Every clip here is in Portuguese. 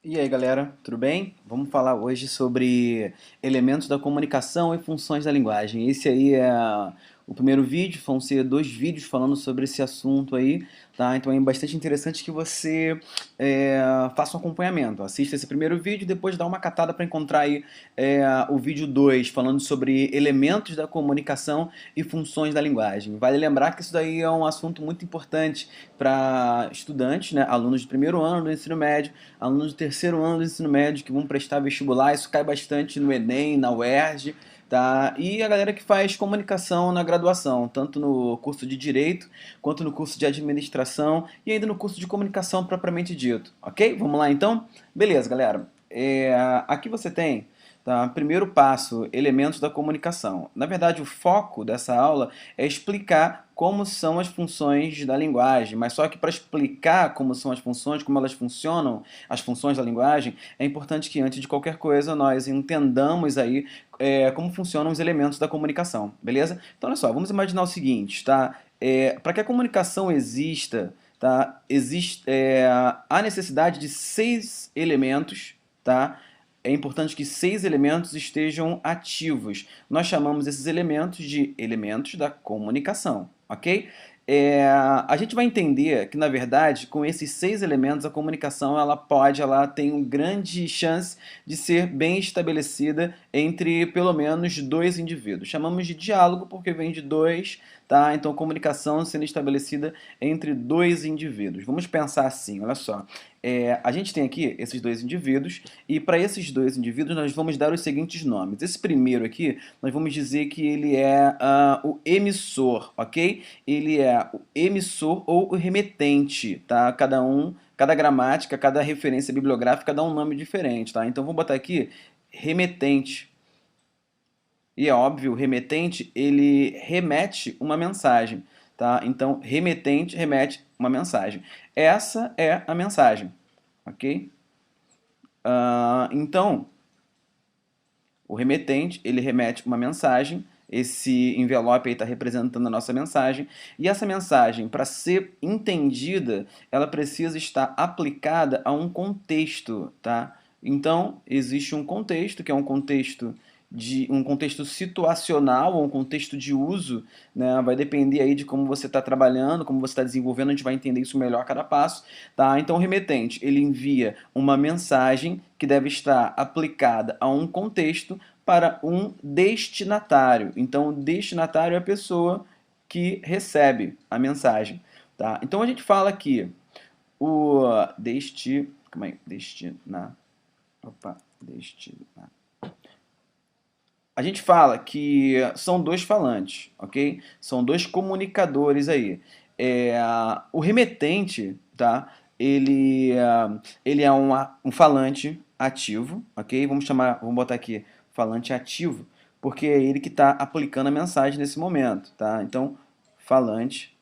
E aí, galera, tudo bem? Vamos falar hoje sobre elementos da comunicação e funções da linguagem. Esse aí é o primeiro vídeo, vão ser dois vídeos falando sobre esse assunto aí, tá? Então é bastante interessante que você faça um acompanhamento. Assista esse primeiro vídeo, depois dá uma catada para encontrar aí o vídeo 2 falando sobre elementos da comunicação e funções da linguagem. Vale lembrar que isso daí é um assunto muito importante para estudantes, né, alunos de primeiro ano do ensino médio, alunos do terceiro ano do ensino médio que vão prestar vestibular. Isso cai bastante no Enem, na UERJ, tá? E a galera que faz comunicação na graduação, tanto no curso de Direito, quanto no curso de Administração e ainda no curso de Comunicação propriamente dito, ok? Vamos lá então? Beleza, galera. Aqui você tem, tá? Primeiro passo, elementos da comunicação. Na verdade, o foco dessa aula é explicar como são as funções da linguagem, mas só que para explicar como são as funções, como elas funcionam, as funções da linguagem, é importante que antes de qualquer coisa nós entendamos aí como funcionam os elementos da comunicação, beleza? Então olha só, vamos imaginar o seguinte, tá? Para que a comunicação exista, tá? Há necessidade de 6 elementos, tá? É importante que 6 elementos estejam ativos. Nós chamamos esses elementos de elementos da comunicação, ok? A gente vai entender que, na verdade, com esses 6 elementos, a comunicação ela tem uma grande chance de ser bem estabelecida entre pelo menos dois indivíduos. Chamamos de diálogo porque vem de dois, tá? Então, comunicação sendo estabelecida entre dois indivíduos. Vamos pensar assim, olha só. A gente tem aqui esses dois indivíduos e para esses dois indivíduos nós vamos dar os seguintes nomes. Esse primeiro aqui, nós vamos dizer que ele é o emissor, ok? Ele é o emissor ou o remetente, tá? Cada gramática, cada referência bibliográfica dá um nome diferente, tá? Então vamos botar aqui remetente. E é óbvio, o remetente, ele remete uma mensagem, tá? Então, remetente remete uma mensagem. Essa é a mensagem, ok? Então, o remetente, ele remete uma mensagem, esse envelope aí está representando a nossa mensagem, e essa mensagem, para ser entendida, ela precisa estar aplicada a um contexto, tá? Então, existe um contexto, que é um contexto situacional, ou um contexto de uso, né? Vai depender aí de como você está trabalhando, como você está desenvolvendo, a gente vai entender isso melhor a cada passo, tá? Então, o remetente, ele envia uma mensagem que deve estar aplicada a um contexto para um destinatário. Então, o destinatário é a pessoa que recebe a mensagem, tá? Então, a gente fala que o calma aí, destinar. A gente fala que são dois falantes, ok? São dois comunicadores aí. O remetente, tá? Ele é um falante ativo, ok? Vamos botar aqui falante ativo, porque é ele que está aplicando a mensagem nesse momento, tá? Então, falante.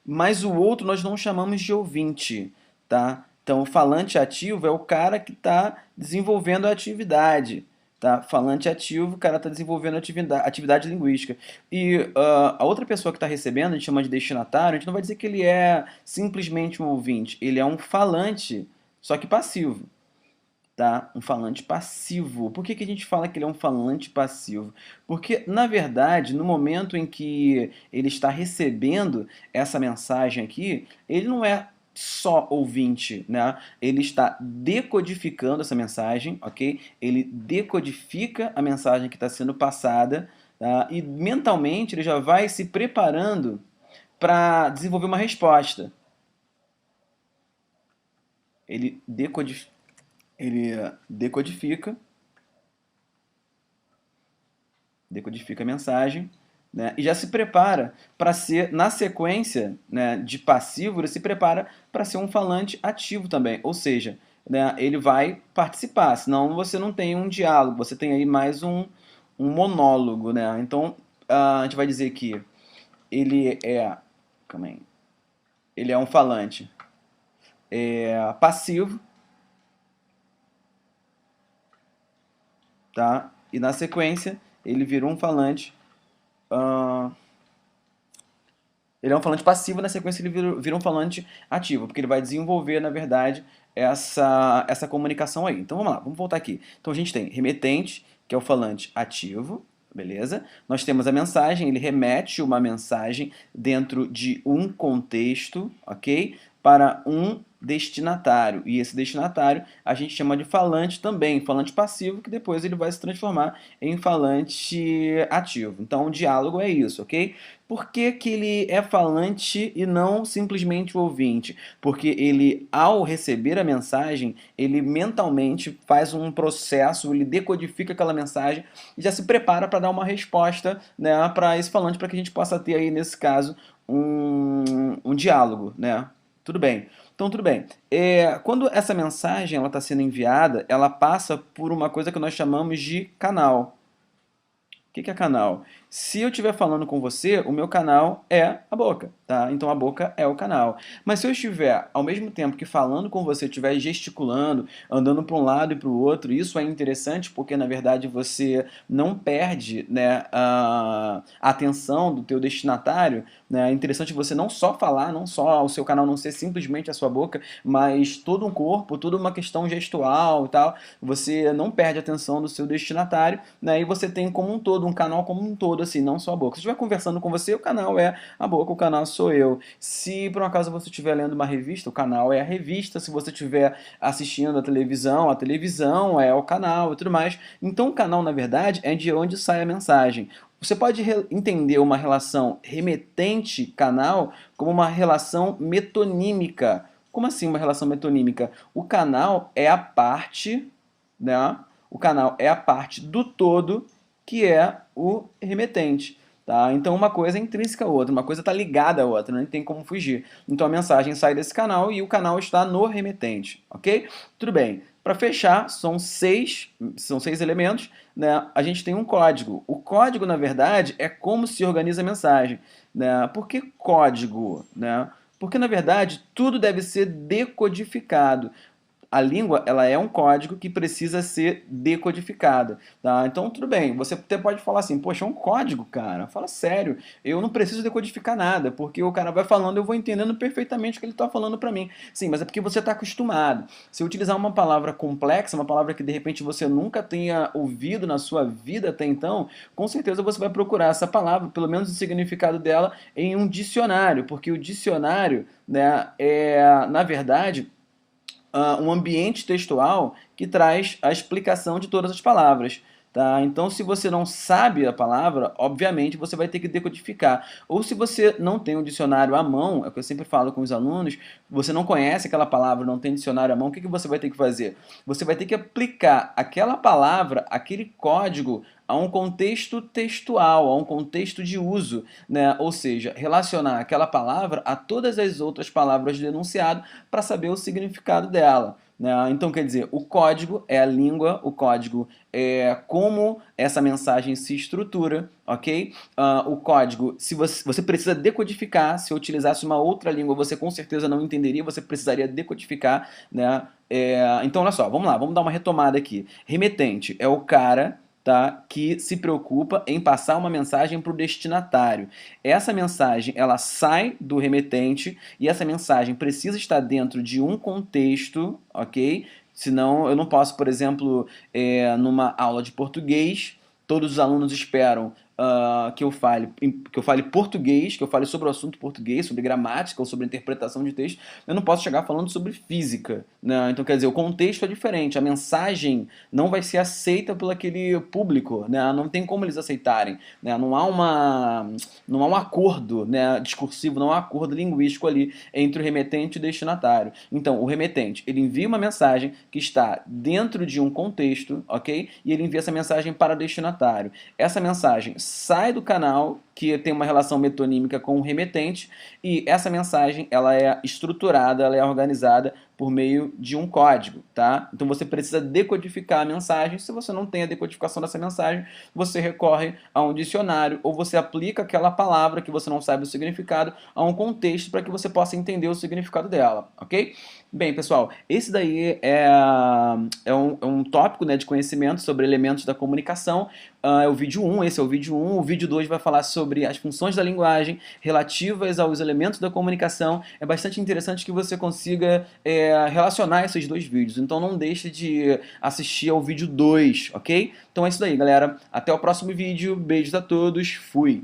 Mas o outro nós não chamamos de ouvinte, tá? Então, o falante ativo é o cara que está desenvolvendo a atividade, tá? Falante ativo, o cara está desenvolvendo atividade linguística. E a outra pessoa que está recebendo, a gente chama de destinatário, a gente não vai dizer que ele é simplesmente um ouvinte, ele é um falante, só que passivo, tá? Um falante passivo. Por que que a gente fala que ele é um falante passivo? Porque, na verdade, no momento em que ele está recebendo essa mensagem aqui, ele não é só ouvinte, né? Ele está decodificando essa mensagem, ok? Ele decodifica a mensagem que está sendo passada, tá? E mentalmente ele já vai se preparando para desenvolver uma resposta. Ele decodifica, ele decodifica a mensagem, né, e já se prepara para ser, na sequência, né, de passivo, ele se prepara para ser um falante ativo também, ou seja, né, ele vai participar, senão você não tem um diálogo, você tem aí mais um monólogo, né? Então a gente vai dizer que ele é, calma aí, ele é um falante passivo, tá? E na sequência ele virou um falante uh, Ele é um falante passivo, na sequência ele vira um falante ativo, porque ele vai desenvolver, na verdade, essa comunicação aí. Então vamos lá, vamos voltar aqui. Então a gente tem remetente, que é o falante ativo, beleza? Nós temos a mensagem, ele remete uma mensagem dentro de um contexto, ok? Para um destinatário. E esse destinatário a gente chama de falante também, falante passivo, que depois ele vai se transformar em falante ativo. Então o diálogo é isso, ok? Por que que ele é falante e não simplesmente o ouvinte? Porque ele, ao receber a mensagem, ele mentalmente faz um processo, ele decodifica aquela mensagem e já se prepara para dar uma resposta, né, para esse falante, para que a gente possa ter aí, nesse caso, um diálogo, né? Tudo bem. Então, tudo bem. Quando essa mensagem está sendo enviada, ela passa por uma coisa que nós chamamos de canal. O que é canal? Se eu estiver falando com você, o meu canal é a boca, tá? Então a boca é o canal. Mas se eu estiver, ao mesmo tempo que falando com você, estiver gesticulando, andando para um lado e para o outro, isso é interessante porque, na verdade, você não perde, né, a atenção do teu destinatário, né? É interessante você não só falar, não só o seu canal não ser simplesmente a sua boca, mas todo um corpo, toda uma questão gestual e tal. Você não perde a atenção do seu destinatário, né? E você tem como um todo, um canal como um todo, assim, não só a boca. Se eu estiver conversando com você, o canal é a boca, o canal sou eu. Se por um acaso você estiver lendo uma revista, o canal é a revista. Se você estiver assistindo a televisão é o canal e tudo mais. Então o canal, na verdade, é de onde sai a mensagem. Você pode entender uma relação remetente-canal como uma relação metonímica. Como assim uma relação metonímica? O canal é a parte, né? O canal é a parte do todo que é o remetente. Tá? Então uma coisa é intrínseca à outra, uma coisa está ligada à outra, não tem como fugir. Então a mensagem sai desse canal e o canal está no remetente, ok? Tudo bem. Para fechar, são seis elementos, né? A gente tem um código. O código, na verdade, é como se organiza a mensagem. Né? Por que código? Né? Porque, na verdade, tudo deve ser decodificado. A língua, ela é um código que precisa ser decodificado, tá? Então, tudo bem, você até pode falar assim, poxa, é um código, cara. Fala sério, eu não preciso decodificar nada, porque o cara vai falando, eu vou entendendo perfeitamente o que ele está falando para mim. Sim, mas é porque você está acostumado. Se eu utilizar uma palavra complexa, uma palavra que de repente você nunca tenha ouvido na sua vida até então, com certeza você vai procurar essa palavra, pelo menos o significado dela, em um dicionário, porque o dicionário, né, na verdade, um ambiente textual que traz a explicação de todas as palavras. Tá? Então, se você não sabe a palavra, obviamente você vai ter que decodificar. Ou se você não tem um dicionário à mão, é o que eu sempre falo com os alunos, você não conhece aquela palavra, não tem dicionário à mão, o que você vai ter que fazer? Você vai ter que aplicar aquela palavra, aquele código, a um contexto textual, a um contexto de uso, né? Ou seja, relacionar aquela palavra a todas as outras palavras do enunciado para saber o significado dela. Né? Então, quer dizer, o código é a língua, o código é como essa mensagem se estrutura, ok? O código, se você precisa decodificar, se eu utilizasse uma outra língua, você com certeza não entenderia, você precisaria decodificar, né? Então, olha só, vamos lá, vamos dar uma retomada aqui. Remetente é o cara, tá, que se preocupa em passar uma mensagem para o destinatário. Essa mensagem ela sai do remetente e essa mensagem precisa estar dentro de um contexto, ok? Senão eu não posso, por exemplo, numa aula de português, todos os alunos esperam que eu fale português, que eu fale sobre o assunto português, sobre gramática ou sobre interpretação de texto. Eu não posso chegar falando sobre física, né? Então, quer dizer, o contexto é diferente, a mensagem não vai ser aceita por aquele público, né? Não tem como eles aceitarem, né? Não há um acordo, né, discursivo, não há um acordo linguístico ali entre o remetente e o destinatário. Então, o remetente, ele envia uma mensagem que está dentro de um contexto, ok? E ele envia essa mensagem para o destinatário. Essa mensagem sai do canal, que tem uma relação metonímica com o remetente, e essa mensagem ela é estruturada, ela é organizada por meio de um código, tá? Então você precisa decodificar a mensagem. Se você não tem a decodificação dessa mensagem, você recorre a um dicionário ou você aplica aquela palavra que você não sabe o significado a um contexto para que você possa entender o significado dela, ok? Bem, pessoal, esse daí é um tópico, né, de conhecimento sobre elementos da comunicação. É o vídeo 1, esse é o vídeo 1. O vídeo 2 vai falar sobre as funções da linguagem relativas aos elementos da comunicação. É bastante interessante que você consiga relacionar esses dois vídeos. Então não deixe de assistir ao vídeo 2, ok? Então é isso daí, galera. Até o próximo vídeo. Beijos a todos. Fui!